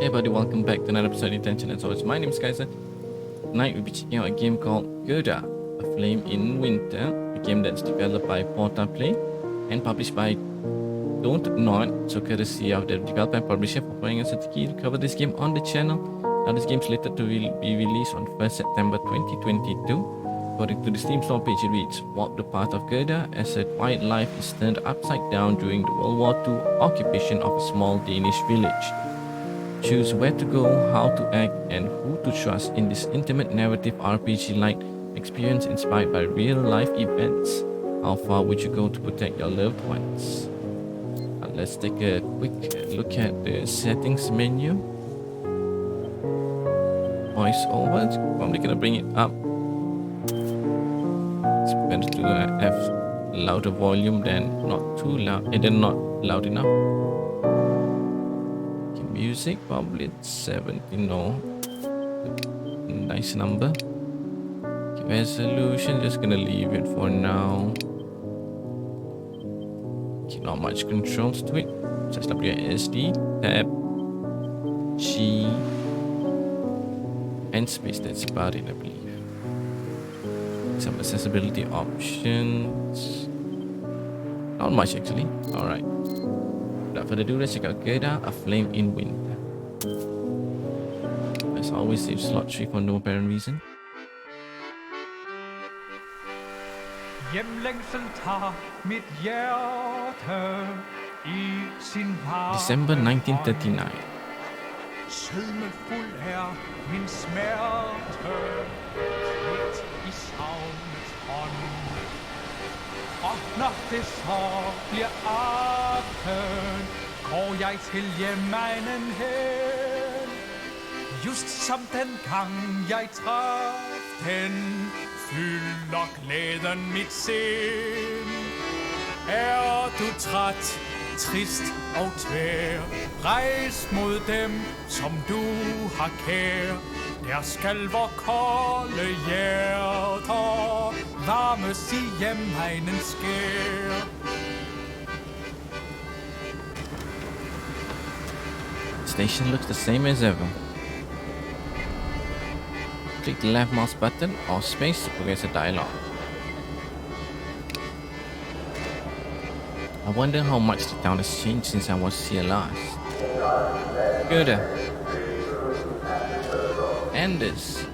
Hey everybody, welcome back to another episode of IndieTention. As always, my name is Kaizer. Tonight we'll be checking out a game called Gerda, A Flame in Winter, a game that's developed by PortaPlay and published by Don't Nod, so courtesy of the developer and publisher for playing us a key to cover this game on the channel. Now this game is slated to be released on 1st September 2022. According to the Steam store page, it reads, walk the path of Gerda as her quiet life is turned upside down during the World War II occupation of a small Danish village. Choose where to go, how to act, and who to trust in this intimate narrative RPG-like experience inspired by real-life events. How far would you go to protect your loved ones? Let's take a quick look at the settings menu. Voice over, probably gonna bring it up. It's better to have louder volume than not too loud, and then not loud enough. Music, probably 70, no. Nice number. Resolution, just gonna leave it for now. Okay, not much controls to it. Just WSD, tab, G, and space. That's about it, I believe. Some accessibility options. Not much actually. Alright. Without further ado, let's check out Gerda, A Flame in Winter. As always, save slot 3 for no apparent reason. December 1939. Sødmefuld min smerte, lidt i savnets hånd. Og når det så bliver aften, går jeg til hjemegnen hen. Just som den gang jeg traf den, fylder glæden mit sind. Er du træt, trist og tvær, rejs mod dem, som du har kær. Der skal vor kolde hjerter varmes i hjemmegnens skær. Station looks the same as ever. Click the left mouse button or space to progress a dialogue. I wonder how much the town has changed since I was here last. Gerda. Anders.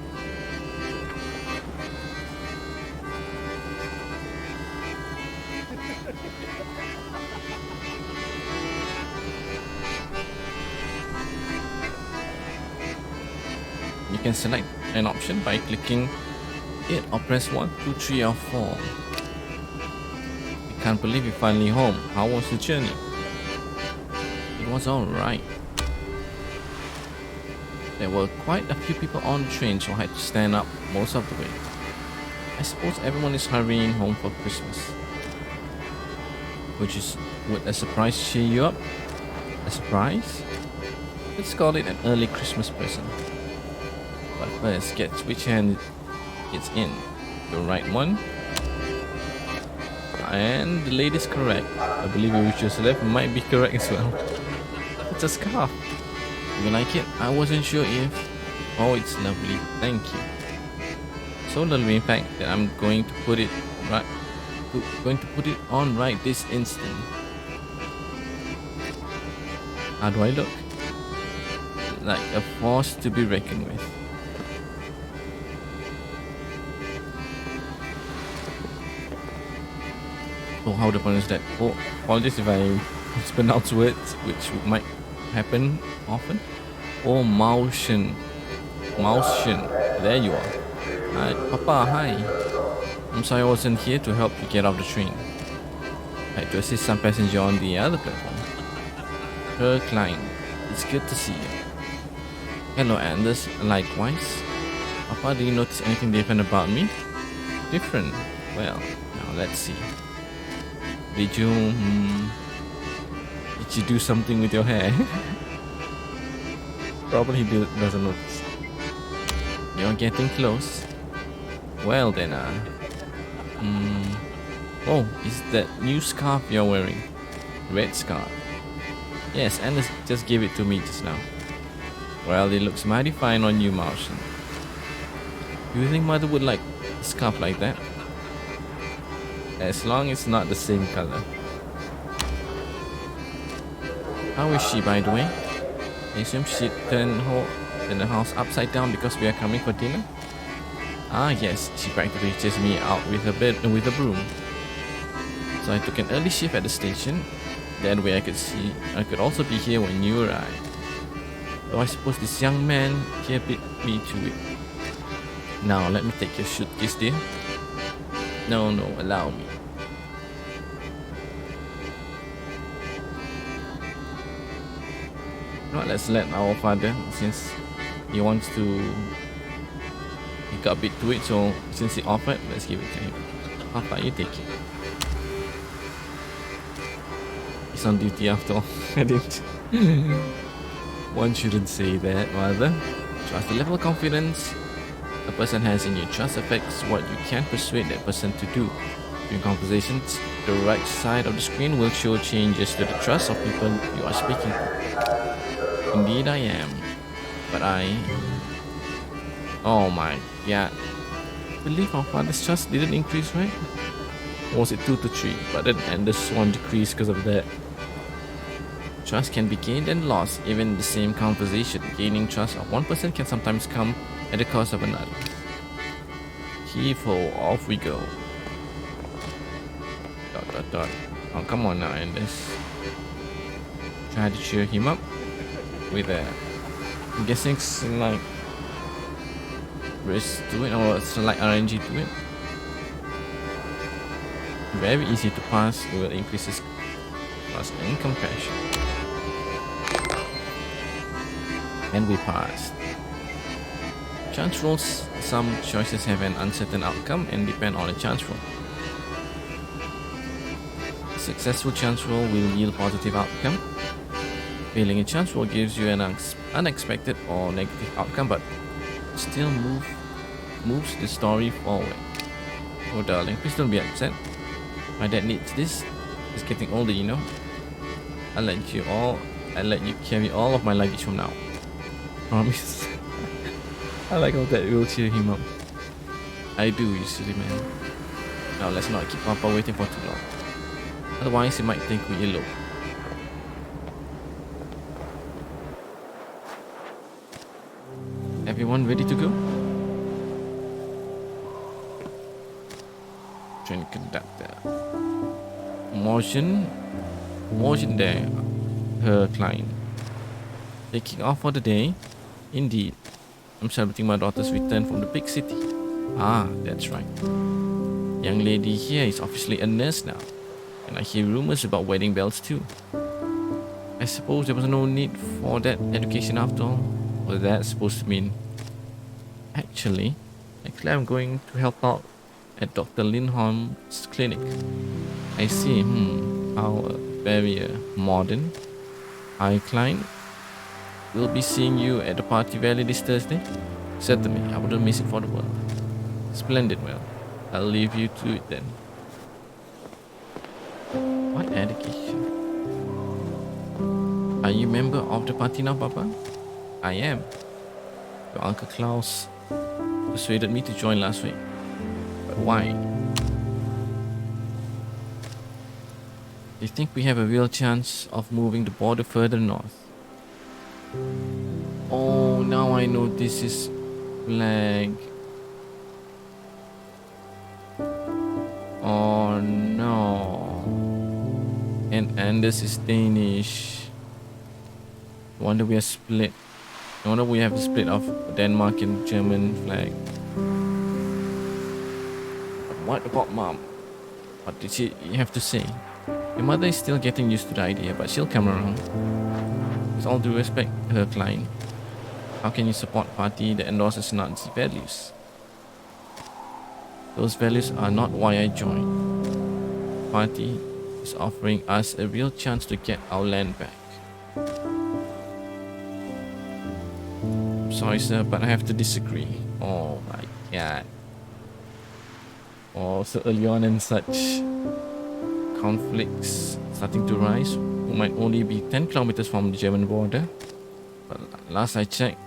You can select an option by clicking it or press 1, 2, 3 or 4. I can't believe you're finally home. How was the journey? It was alright. There were quite a few people on the train, so I had to stand up most of the way. I suppose everyone is hurrying home for Christmas. Would a surprise cheer you up? A surprise? Let's call it an early Christmas present. But first, guess which hand it's in. The right one. And the lady is correct. I believe you chose left might be correct as well. It's a scarf. You like it? I wasn't sure if... Oh, it's lovely. Thank you. So lovely, in fact, that I'm going to put it on right this instant. How do I look? Like a force to be reckoned with. Oh, how to pronounce that? Oh, apologies if I mispronounce words, which might happen often. Oh, Maushin. There you are. Hi, Papa, hi. I'm sorry I wasn't here to help you get off the train. I had to assist some passenger on the other platform. Herr Klein, it's good to see you. Hello, Anders. Likewise. Papa, do you notice anything different about me? Different? Well, now let's see. Did you do something with your hair? Probably doesn't notice. You're getting close. Well then, oh, is that new scarf you're wearing? Red scarf. Yes, Anders just gave it to me just now. Well, it looks mighty fine on you, Martian. Do you think Mother would like a scarf like that? As long as it's not the same color. How is she, by the way? I assume she turned the house upside down because we are coming for dinner? Ah yes, she practically chased me out with a broom. So I took an early shift at the station. That way I could also be here when you arrived. Though I suppose this young man here beat me to it. Now let me take your suitcase, dear. No, allow me. Right, let's let our father, since he got a bit to it, so since he offered, let's give it to him. Papa, you take it. He's on duty after all. I didn't. One shouldn't say that, rather. Trust the level of confidence a person has in you. Trust affects what you can persuade that person to do. During conversations, the right side of the screen will show changes to the trust of people you are speaking to. Indeed I am. But oh my god. I believe our father's trust didn't increase, right? Or was it 2 to 3? But then this one decreased because of that. Trust can be gained and lost even in the same conversation. Gaining trust of one person can sometimes come at the cost of another. Heave-ho, off we go. ... Oh, come on now, Anders. Try to cheer him up with a... I'm guessing it's like... risk to it, or it's like RNG to it. Very easy to pass. It will increase his trust and compassion. And we passed. Chance rolls. Some choices have an uncertain outcome and depend on a chance roll. A successful chance roll will yield positive outcome. Failing a chance roll gives you an unexpected or negative outcome, but still moves the story forward. Oh darling, please don't be upset. My dad needs this. He's getting older, you know. I'll let you carry all of my luggage from now. Promise. I like how that will cheer him up. I do, you silly man. Now let's not keep Papa waiting for too long. Otherwise he might think we elope. Everyone ready to go? Train conductor. Motion there, her client. Taking off for the day. Indeed. I'm celebrating my daughter's return from the big city. Ah, that's right. Young lady here is officially a nurse now. And I hear rumors about wedding bells too. I suppose there was no need for that education after all. What that's supposed to mean. Actually, I'm going to help out at Dr. Lindholm's clinic. I see, how very modern. Hi, client. We'll be seeing you at the party rally this Thursday. Certainly, I wouldn't miss it for the world. Splendid, well, I'll leave you to it then. What education? Are you a member of the party now, Papa? I am. Your Uncle Klaus persuaded me to join last week. But why? Do you think we have a real chance of moving the border further north? Oh, now I know this is flag. Oh no. And Anders is Danish. No wonder we are split. No wonder we have a split of Denmark and German flag. But what about Mom? What did she have to say? Your mother is still getting used to the idea, but she'll come around. With all due respect, her client. How can you support a party that endorses Nazi values? Those values are not why I joined. The party is offering us a real chance to get our land back. Sorry sir, but I have to disagree. Oh my god. Oh, so early on and such conflicts starting to rise. We might only be 10 kilometers from the German border. But Last I checked,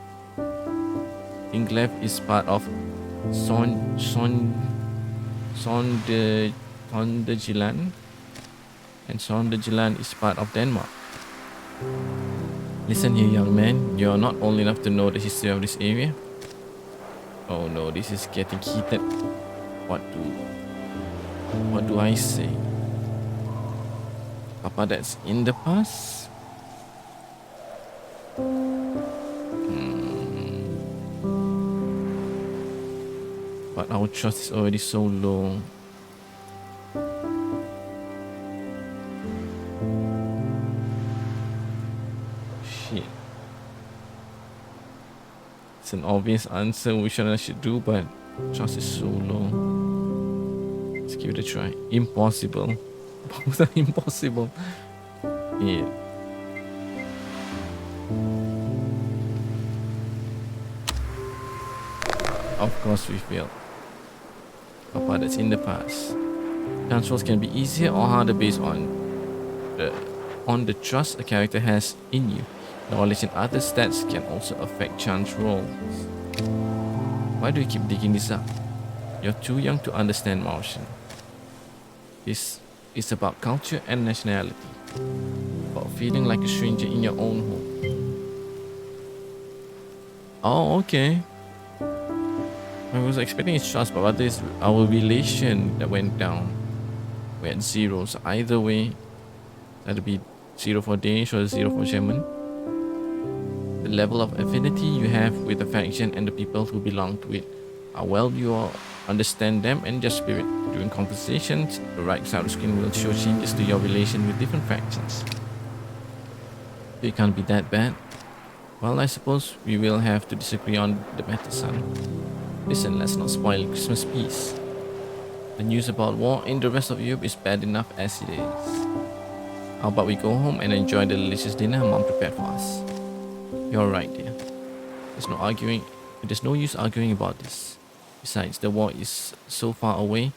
Inglev is part of Sonderjylland, and Sonderjylland is part of Denmark. Listen here, young man, you're not old enough to know the history of this area. Oh no, this is getting heated. What do I say? Papa, that's in the past? But our trust is already so low. Shit. It's an obvious answer which one I should do, but trust is so low. Let's give it a try. Impossible. Both are impossible. Yeah. Of course we failed. Papa, that's in the past. Chance can be easier or harder based on the trust a character has in you. Knowledge and other stats can also affect chance rolls. Why do you keep digging this up? You're too young to understand Martian. This is about culture and nationality. About feeling like a stranger in your own home. Oh, okay. I was expecting his trust, but rather it's our relation that went down. We had zeros. Either way, that'd be 0 for Danish or 0 for German. The level of affinity you have with the faction and the people who belong to it. How well you all understand them and their spirit. During conversations, the right side of the screen will show changes to your relation with different factions. It can't be that bad. Well, I suppose we will have to disagree on the matter, son. Listen, let's not spoil Christmas peace. The news about war in the rest of Europe is bad enough as it is. How about we go home and enjoy the delicious dinner Mom prepared for us? You're right, dear. There's no use arguing about this. Besides, the war is so far away,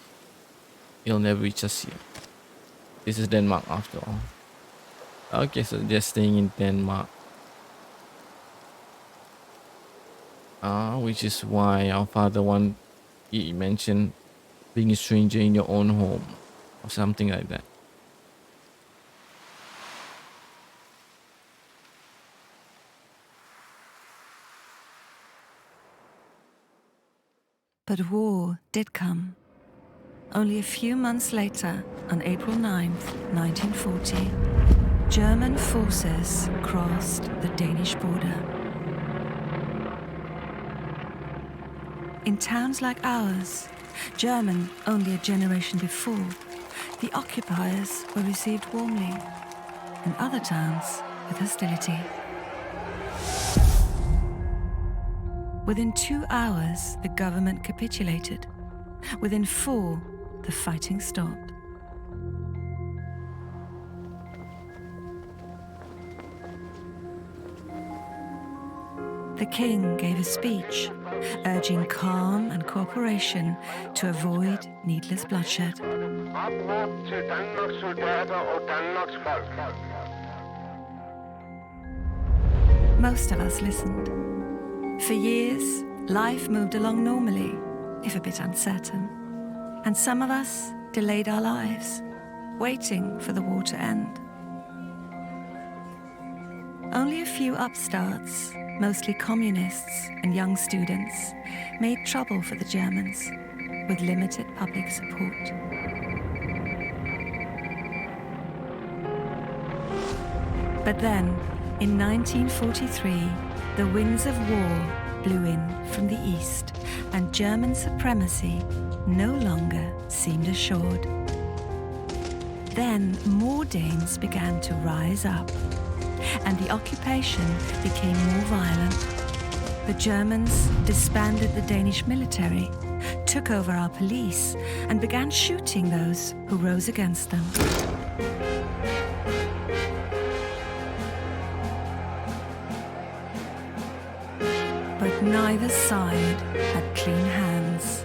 it'll never reach us here. This is Denmark after all. Okay, so they're staying in Denmark. Which is why our father he mentioned being a stranger in your own home or something like that. But war did come. Only a few months later, on April 9th, 1940, German forces crossed the Danish border. In towns like ours, German only a generation before, the occupiers were received warmly, in other towns with hostility. Within 2 hours, the government capitulated. Within 4, the fighting stopped. The king gave a speech, urging calm and cooperation to avoid needless bloodshed. Most of us listened. For years, life moved along normally, if a bit uncertain. And some of us delayed our lives, waiting for the war to end. Only a few upstarts, mostly communists and young students, made trouble for the Germans, with limited public support. But then, in 1943, the winds of war blew in from the east, and German supremacy no longer seemed assured. Then more Danes began to rise up, and the occupation became more violent. The Germans disbanded the Danish military, took over our police, and began shooting those who rose against them. But neither side had clean hands.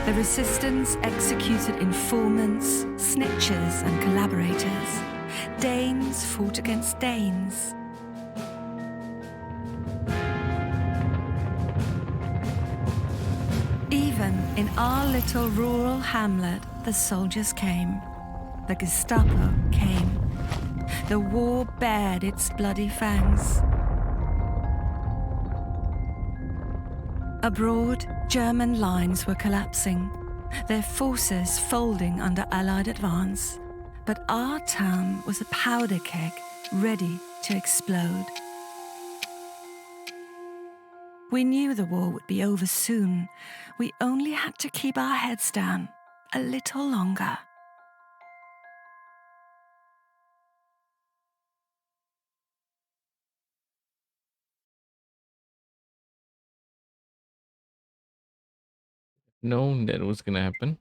The resistance executed informants, snitches, and collaborators. Danes fought against Danes. Even in our little rural hamlet, the soldiers came. The Gestapo came. The war bared its bloody fangs. Abroad, German lines were collapsing, their forces folding under Allied advance. But our town was a powder keg ready to explode. We knew the war would be over soon. We only had to keep our heads down a little longer. Known that was gonna happen.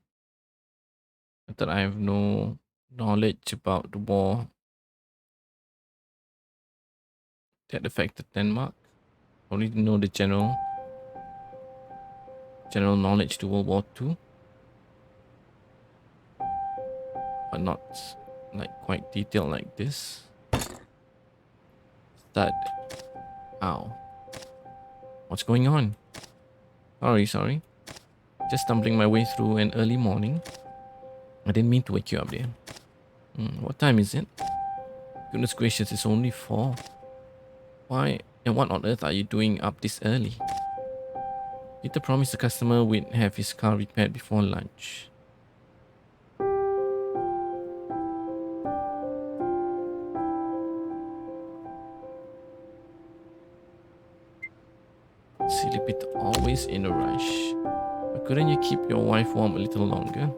I thought I have no knowledge about the war that affected Denmark. Only know the general knowledge to World War II, but not like quite detailed like this. Stud. Ow. What's going on? Sorry. Just stumbling my way through an early morning. I didn't mean to wake you up there. What time is it? Goodness gracious, it's only 4. Why and what on earth are you doing up this early? Peter promised the customer we'd have his car repaired before lunch. Silly Peter, always in a rush. But couldn't you keep your wife warm a little longer?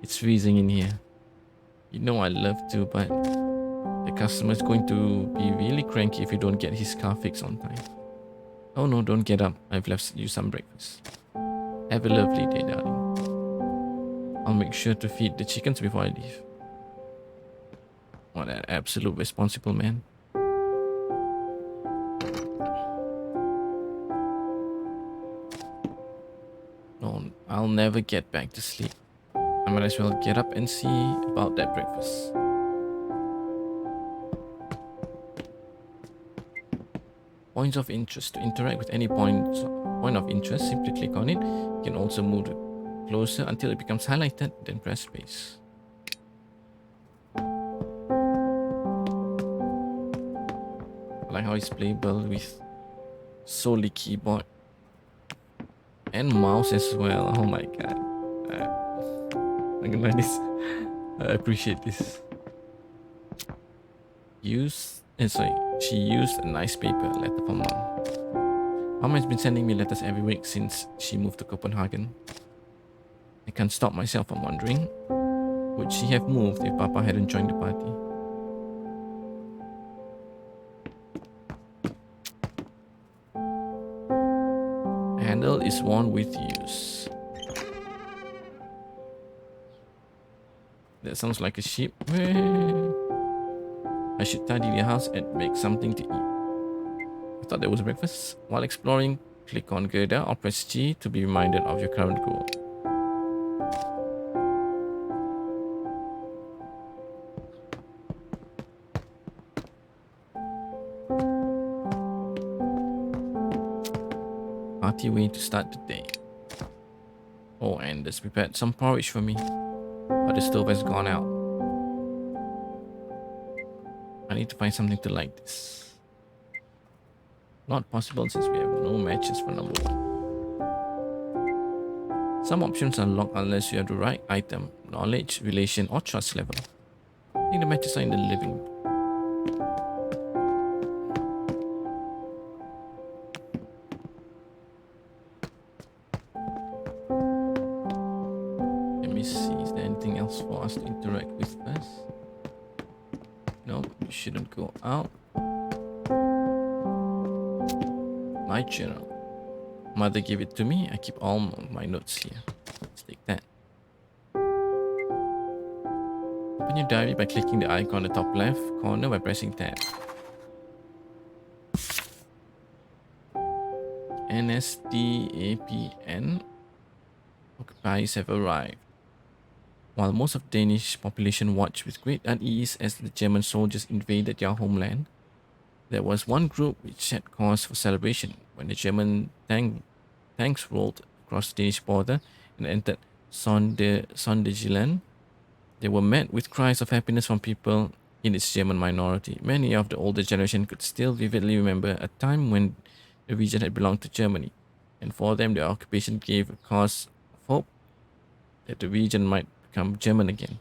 It's freezing in here. You know I love to, but the customer's going to be really cranky if you don't get his car fixed on time. Oh no, don't get up. I've left you some breakfast. Have a lovely day, darling. I'll make sure to feed the chickens before I leave. What an absolute responsible man. No, I'll never get back to sleep. I might as well get up and see about that breakfast. Points of interest. To interact with any point of interest, simply click on it. You can also move closer until it becomes highlighted, then press space. I like how it's playable with solely keyboard and mouse as well. Oh my god. I'm gonna like this. I appreciate this. She used a nice paper letter from Mom. Mom has been sending me letters every week since she moved to Copenhagen. I can't stop myself from wondering, would she have moved if Papa hadn't joined the party? The handle is worn with use. That sounds like a sheep. I should tidy the house and make something to eat. I thought that was breakfast. While exploring, click on Gerda or press G to be reminded of your current goal. Hearty way to start the day. Oh, and there's prepared some porridge for me, but the stove has gone out. I need to find something to light this. Not possible since we have no matches for number 1. Some options are locked unless you have the right item, knowledge, relation, or trust level. I think the matches are in the living room. Let me see, is there anything else for us to interact with first? No, you shouldn't go out. My journal. Mother gave it to me. I keep all my notes here. Let's take that. Open your diary by clicking the icon on the top left corner by pressing tab. NSDAPN. Occupiers have arrived. While most of the Danish population watched with great unease as the German soldiers invaded their homeland, there was one group which had cause for celebration when the German tanks rolled across the Danish border and entered Sonderjylland. They were met with cries of happiness from people in its German minority. Many of the older generation could still vividly remember a time when the region had belonged to Germany, and for them the occupation gave a cause of hope that the region might become German again.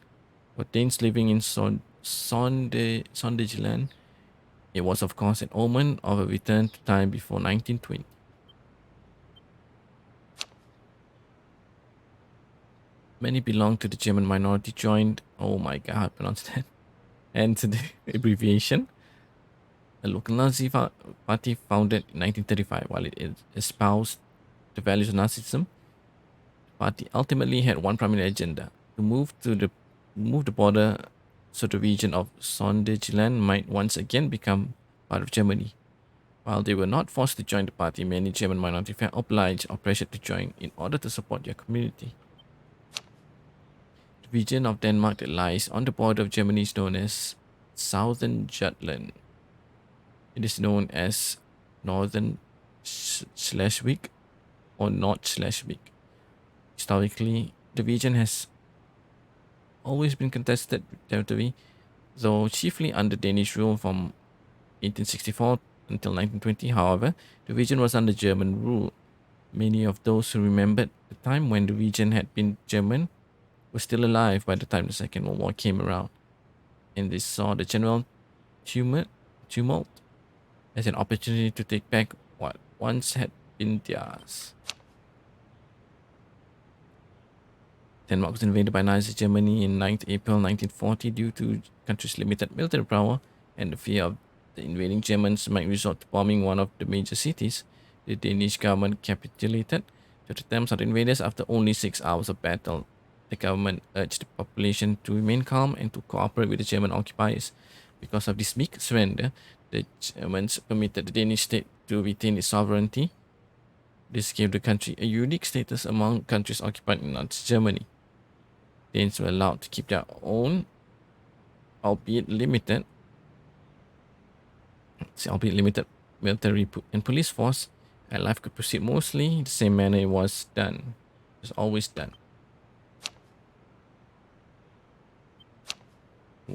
For Danes living in Sonderjylland, it was of course an omen of a return to time before 1920. Many belonged to the German minority joined, oh my god, I pronounced that, and to the abbreviation, a local Nazi party founded in 1935. While it espoused the values of Nazism, the party ultimately had one primary agenda: to move the border so the region of Sonderjylland might once again become part of Germany. While they were not forced to join the party, many German minority felt obliged or pressured to join in order to support their community. The region of Denmark that lies on the border of Germany is known as Southern Jutland. It is known as Northern Schleswig or North Schleswig. Historically, the region has always been contested territory, though chiefly under Danish rule from 1864 until 1920. However, the region was under German rule. Many of those who remembered the time when the region had been German were still alive by the time the Second World War came around, and they saw the general tumult as an opportunity to take back what once had been theirs. Denmark was invaded by Nazi Germany in 9th April 1940 due to the country's limited military power and the fear of the invading Germans might resort to bombing one of the major cities. The Danish government capitulated to the attempts of the invaders after only 6 hours of battle. The government urged the population to remain calm and to cooperate with the German occupiers. Because of this meek surrender, the Germans permitted the Danish state to retain its sovereignty. This gave the country a unique status among countries occupied in Nazi Germany. Danes were allowed to keep their own, albeit limited military and police force, and life could proceed mostly the same manner it was done. It was always done.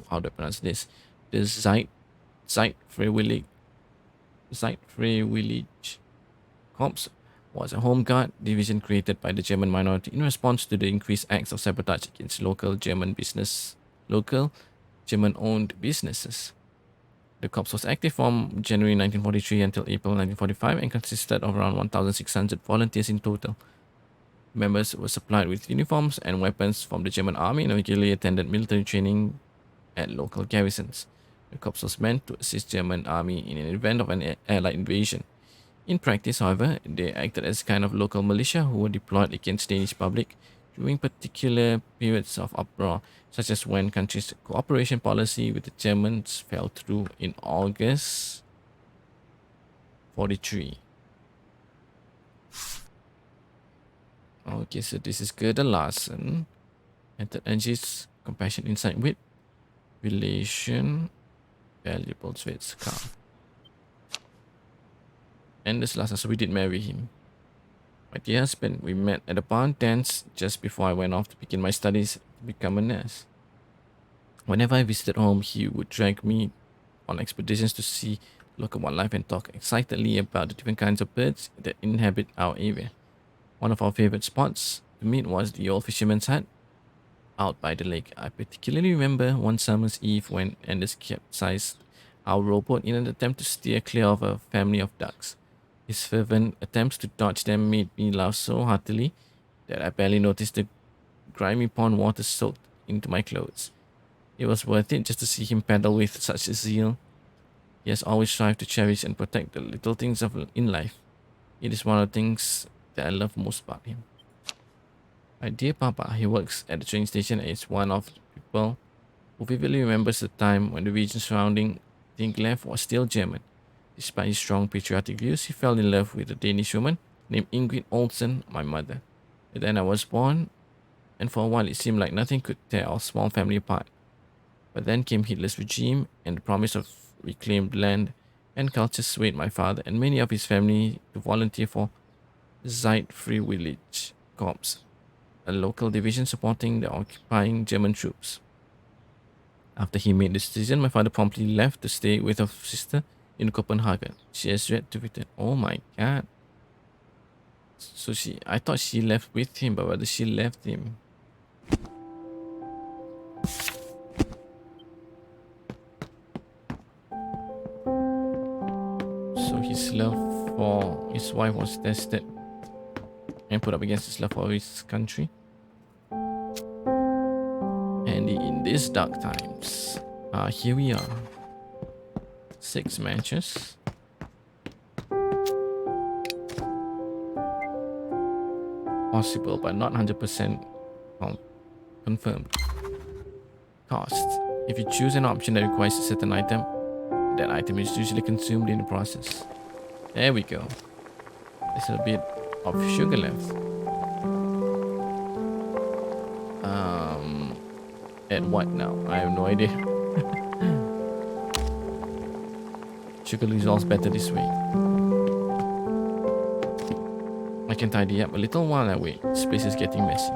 How do I pronounce this? The Zeitfreiwillig Corps was a home guard division created by the German minority in response to the increased acts of sabotage against local German-owned businesses. The corps was active from January 1943 until April 1945 and consisted of around 1,600 volunteers in total. Members were supplied with uniforms and weapons from the German army and regularly attended military training at local garrisons. The corps was meant to assist German army in an event of an allied invasion. In practice, however, they acted as a kind of local militia who were deployed against Danish public during particular periods of uproar, such as when country's cooperation policy with the Germans fell through in August 43. Okay, so this is Gerda Larsen. Method energies, compassion, insight, wit, relation, valuable traits, calm. And this last, so we did marry him. My dear husband, we met at a barn dance just before I went off to begin my studies to become a nurse. Whenever I visited home, he would drag me on expeditions to see local wildlife and talk excitedly about the different kinds of birds that inhabit our area. One of our favorite spots to meet was the old fisherman's hut out by the lake. I particularly remember one summer's eve when Anders capsized our rowboat in an attempt to steer clear of a family of ducks. His fervent attempts to dodge them made me laugh so heartily that I barely noticed the grimy pond water soaked into my clothes. It was worth it just to see him paddle with such a zeal. He has always strived to cherish and protect the little things in life. It is one of the things that I love most about him. My dear Papa, he works at the train station and is one of the people who vividly remembers the time when the region surrounding Dinklef was still German. Despite his strong patriotic views, he fell in love with a Danish woman named Ingrid Olsen, my mother. And then I was born and for a while it seemed like nothing could tear our small family apart. But then came Hitler's regime, and the promise of reclaimed land and culture swayed my father and many of his family to volunteer for Zeitfreiwillig Corps, a local division supporting the occupying German troops. After he made the decision, my father promptly left to stay with her sister in Copenhagen. She has yet to return. Oh my god. So I thought she left with him, but rather she left him. So his love for his wife was tested and put up against his love for his country. And in these dark times, here we are. 6 matches. Possible, but not 100% confirmed. Costs. If you choose an option that requires a certain item, that item is usually consumed in the process. There we go. There's a bit of sugar left. At what now? I have no idea. Sugar resolves better this way. I can tidy up a little while I wait. This place is getting messy.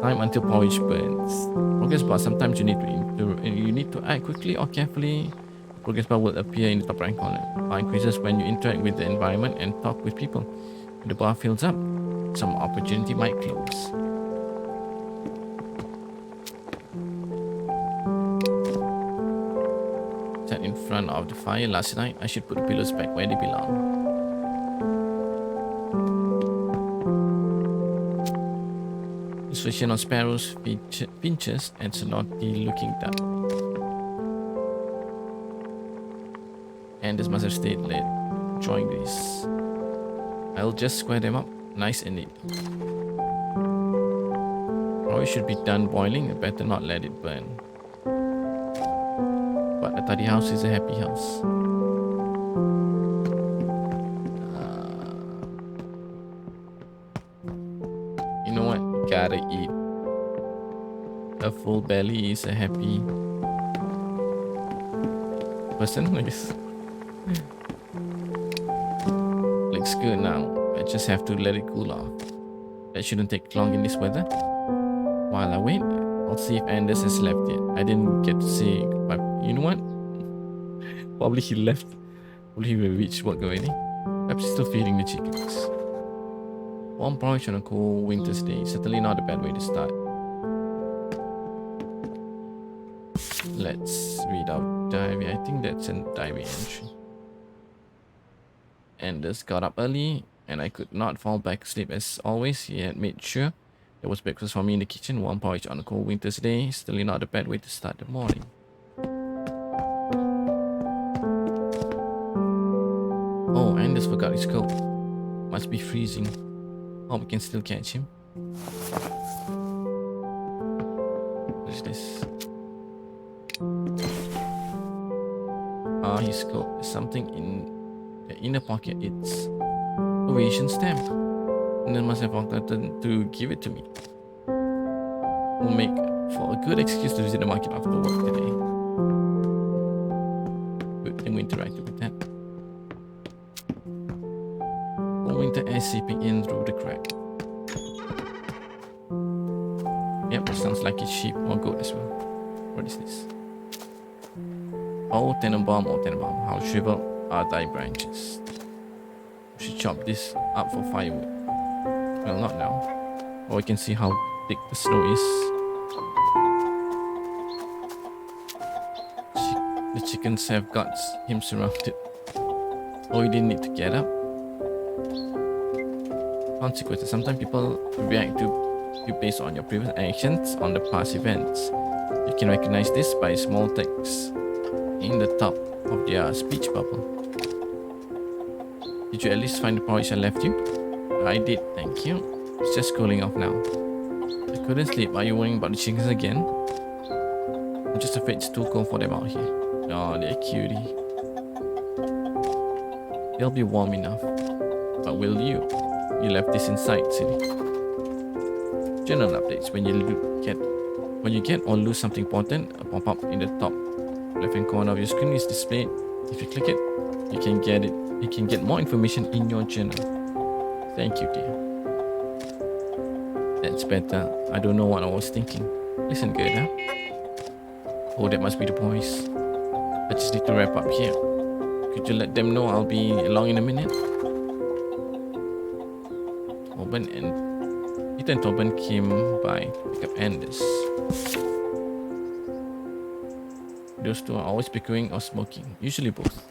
Time until porridge burns. Progress bar. Sometimes you need to act quickly or carefully. The progress bar will appear in the top right corner. Bar increases when you interact with the environment and talk with people. When the bar fills up, some opportunity might close. Sat in front of the fire last night. I should put the pillows back where they belong. Illustration of sparrows, finches, and snotty looking duck. And this must have stayed late. Enjoying this. I'll just square them up nice and neat. Probably should be done boiling. I better not let it burn. But a tidy house is a happy house. You know what? Gotta eat. A full belly is a happy person, I guess. Looks good now. I just have to let it cool off. That shouldn't take long in this weather. While I wait, I'll see if Anders has left yet. I didn't get to say goodbye. You know what? Probably he left. Probably he will reach work already. Perhaps he's still feeding the chickens. Warm porridge on a cool winter's day. Certainly not a bad way to start. Let's read out diary. I think that's a diary entry. Anders got up early and I could not fall back asleep as always. He had made sure there was breakfast for me in the kitchen. Warm porridge on a cold winter's day. Certainly not a bad way to start the morning. Oh, Anders forgot his coat. Must be freezing. Hope we can still catch him. What is this? His coat. There's something in the inner pocket. It's a ration stamp. And then must have forgotten to give it to me. Will make for a good excuse to visit the market after work today. Good thing we interacted with that. Winter air seeping in through the crack. Yep, that sounds like a sheep or goat as well. What is this? Oh, Tenenbaum, how shriveled are thy branches. We should chop this up for firewood. Well, not now. Or we can see how thick the snow is. The chickens have got him surrounded. Oh, he didn't need to get up. Consequences. Sometimes people react to you based on your previous actions on the past events. You can recognize this by small text in the top of their speech bubble. Did you at least find the porridge I left you? I did, thank you. It's just cooling off now. I couldn't sleep. Are you worrying about the chickens again? I'm just afraid it's too cold for them out here. Oh, they're cutie. They'll be warm enough. But will you? You left this inside, silly. General updates. When you get or lose something important, a pop-up in the top left-hand corner of your screen is displayed. If you click it, you can get it. You can get more information in your journal. Thank you, dear. That's better. I don't know what I was thinking. Listen, Gerda. Oh, that must be the boys. I just need to wrap up here. Could you let them know I'll be along in a minute? Torben and Peter and Torben came by to pick up Anders. Those two are always bickering or smoking, usually both.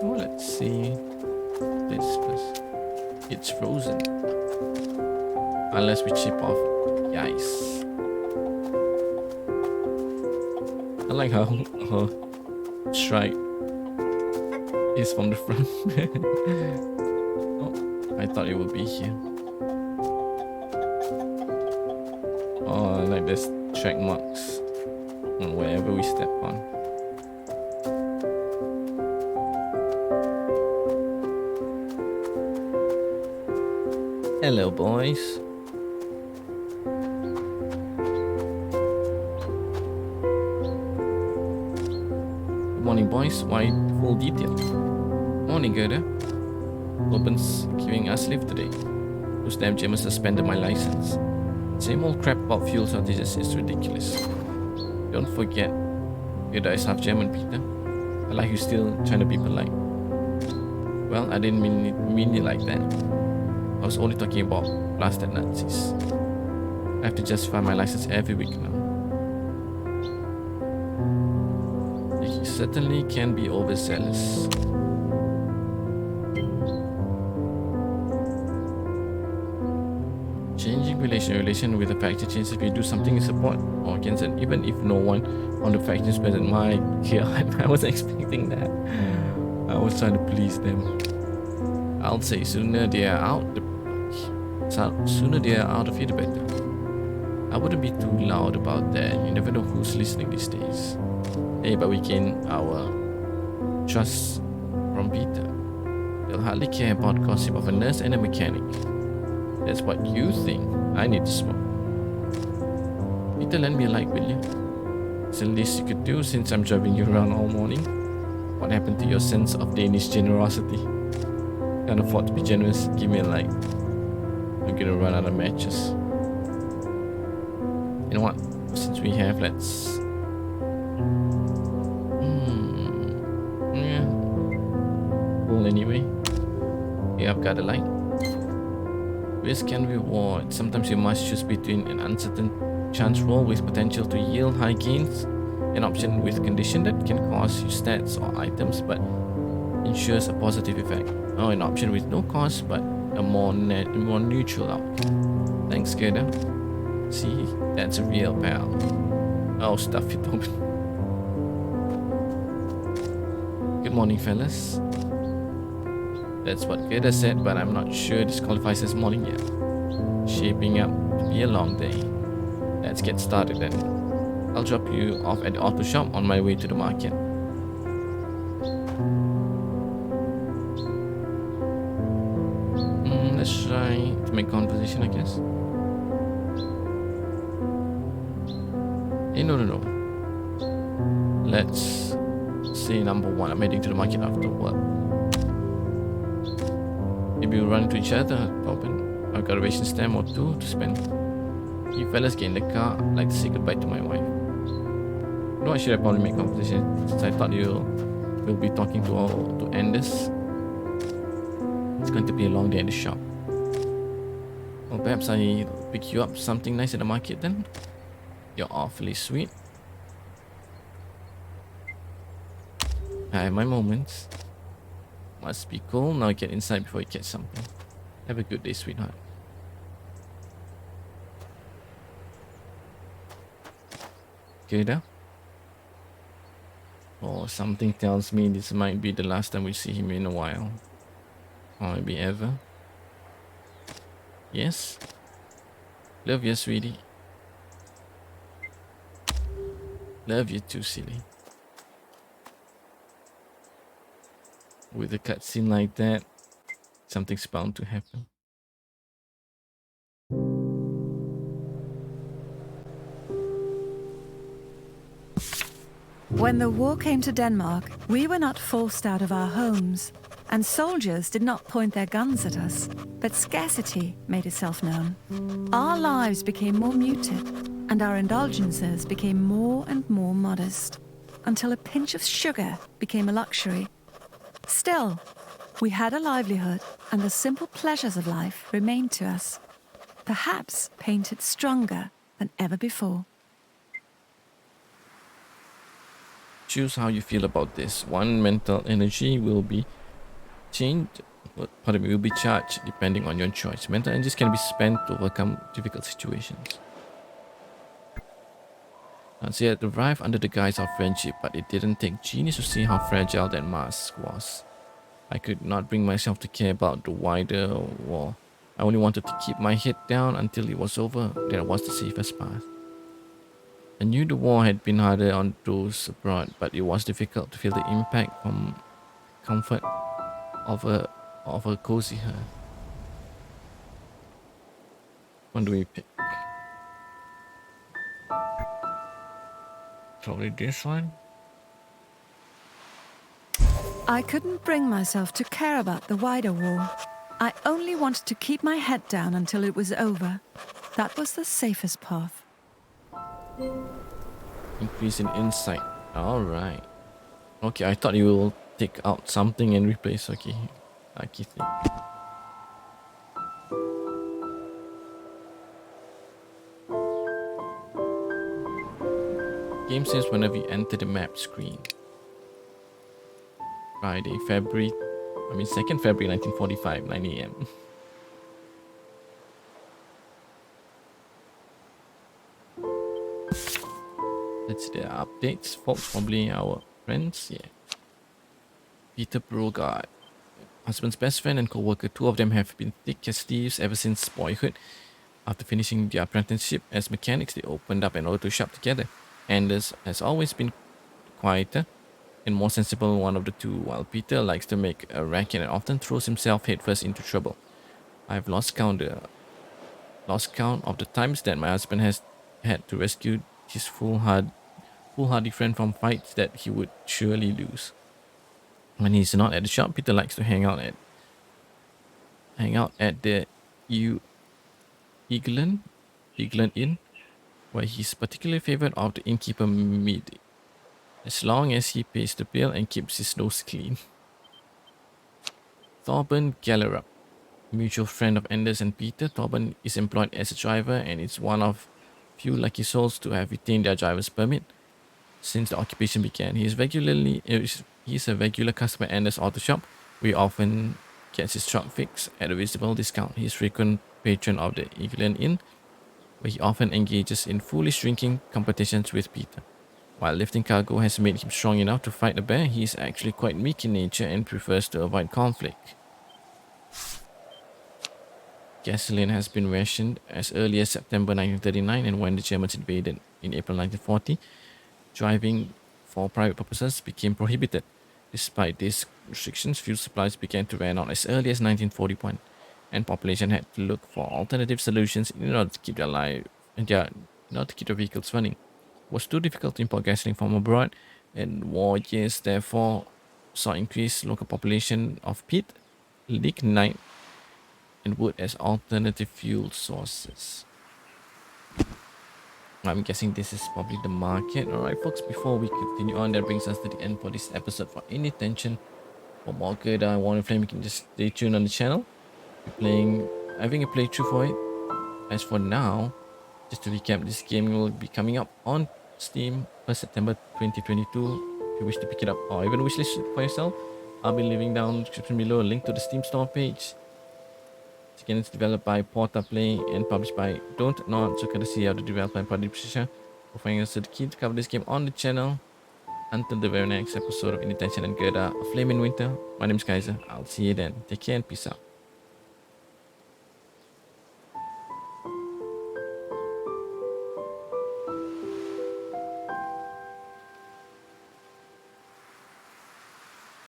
Oh, let's see this first. It's frozen. Unless we chip off the ice. I like how her stripe is from the front. Oh, I thought it would be here. Oh, I like this track marks on wherever we step on. Hello, boys. Morning, boys. Why full detail? Morning, Gerda. Open's giving us leave today. Those damn Germans suspended my license. Same old crap about fuel shortages is ridiculous. Don't forget, Gerda is half German, Peter. I like you still trying to be polite. Well, I didn't mean it like that. I was only talking about blasted Nazis. I have to justify my license every week now. You certainly can be overzealous. Changing relation with the faction changes if you do something in support or against it, even if no one on the faction is present. My God, I wasn't expecting that. I was trying to please them. I'll say sooner they are out of here the better. I wouldn't be too loud about that. You never know who's listening these days. Hey, but we gain our trust from Peter. They'll hardly care about gossip of a nurse and a mechanic. That's what you think. I need to smoke. Peter, lend me a light, will you? It's the least you could do since I'm driving you around all morning. What happened to your sense of Danish generosity? Can't afford to be generous. Give me a light. I'm gonna run out of matches. You know what? Since we have, let's... Yeah. Well, anyway. Yeah, I've got a light. Risk and reward. Sometimes you must choose between an uncertain chance roll with potential to yield high gains, an option with condition that can cost you stats or items but ensures a positive effect, or an option with no cost but a more neutral outcome. Thanks, Gerda. See, that's a real pal. Oh, stuff it open. Good morning, fellas. That's what Gerda said, but I'm not sure this qualifies as morning yet. Shaping up to be a long day. Let's get started then. I'll drop you off at the auto shop on my way to the market. Let's try to make conversation, I guess. Hey, no. Let's say number one. I'm heading to the market after work. Maybe we'll run into each other, Torben. I've got a ration stamp or two to spend. You fellas get in the car. I'd like to say goodbye to my wife. No, I should have probably made conversation since I thought we'll be talking to Anders. It's going to be a long day at the shop. Well, perhaps I'll pick you up something nice at the market then. You're awfully sweet. I have my moments. Must be cool. Now get inside before you catch something. Have a good day, sweetheart. Gerda? Oh, something tells me this might be the last time we see him in a while. Or maybe ever. Yes? Love you, sweetie. Love you too, silly. With a cutscene like that, something's bound to happen. When the war came to Denmark, we were not forced out of our homes, and soldiers did not point their guns at us, but scarcity made itself known. Our lives became more muted, and our indulgences became more and more modest, until a pinch of sugar became a luxury. Still, we had a livelihood, and the simple pleasures of life remained to us, perhaps painted stronger than ever before. Choose how you feel about this. One mental energy will be will be charged depending on your choice. Mental energies can be spent to overcome difficult situations. Nancy had arrived under the guise of friendship, but it didn't take genius to see how fragile that mask was. I could not bring myself to care about the wider war. I only wanted to keep my head down until it was over. That was the safest path. I knew the war had been harder on those abroad, but it was difficult to feel the impact from comfort of a cozy hearth. What do we pick? Probably this one. I couldn't bring myself to care about the wider war. I only wanted to keep my head down until it was over. That was the safest path. Increase in insight. Alright. Okay, I thought you will take out something and replace. Okay. I keep it. Game says whenever you enter the map screen. Friday, 2nd February 1945, 9 a.m. That's the updates. Folks, probably our friends. Yeah. Peter Brogard, husband's best friend and co-worker. Two of them have been thick as thieves ever since boyhood. After finishing their apprenticeship as mechanics, they opened up an auto shop together. Anders has always been quieter and more sensible one of the two, while Peter likes to make a racket and often throws himself headfirst into trouble. I've lost count of the times that my husband has had to rescue his foolhardy friend from fights that he would surely lose. When he's not at the shop, Peter likes to hang out at the Eaglen Inn, where he's particularly favored of the innkeeper Mead, as long as he pays the bill and keeps his nose clean. Thorben Gallerup, mutual friend of Anders and Peter. Thorben is employed as a driver and is one of few lucky souls to have retained their driver's permit since the occupation began. He's a regular customer at Anders Auto Shop, where he often gets his truck fixed at a reasonable discount. He's frequent patron of the Eaglen Inn, where he often engages in foolish drinking competitions with Peter. While lifting cargo has made him strong enough to fight a bear, he is actually quite meek in nature and prefers to avoid conflict. Gasoline has been rationed as early as September 1939, and when the Germans invaded in April 1940, driving for private purposes became prohibited. Despite these restrictions, fuel supplies began to run out as early as 1941, and population had to look for alternative solutions in order to keep their vehicles running. It was too difficult to import gasoline from abroad, and war years therefore saw increased local population of peat, lignite, and wood as alternative fuel sources. I'm guessing this is probably the market. Alright folks, before we continue on, that brings us to the end for this episode for IndieTention. For more Gerda and Warner Flame, you can just stay tuned on the channel. Having a playthrough for it. As for now, just to recap, this game will be coming up on Steam 1st September 2022. If you wish to pick it up or even wishlist it for yourself, I'll be leaving down in the description below a link to the Steam store page. Again, it's developed by PortaPlay and published by Don't Nod, so courtesy of the developer and publisher for finding us the key to cover this game on the channel. Until the very next episode of IndieTention and Gerda, A Flame in Winter, my name is Kaizer. I'll see you then. Take care and peace out.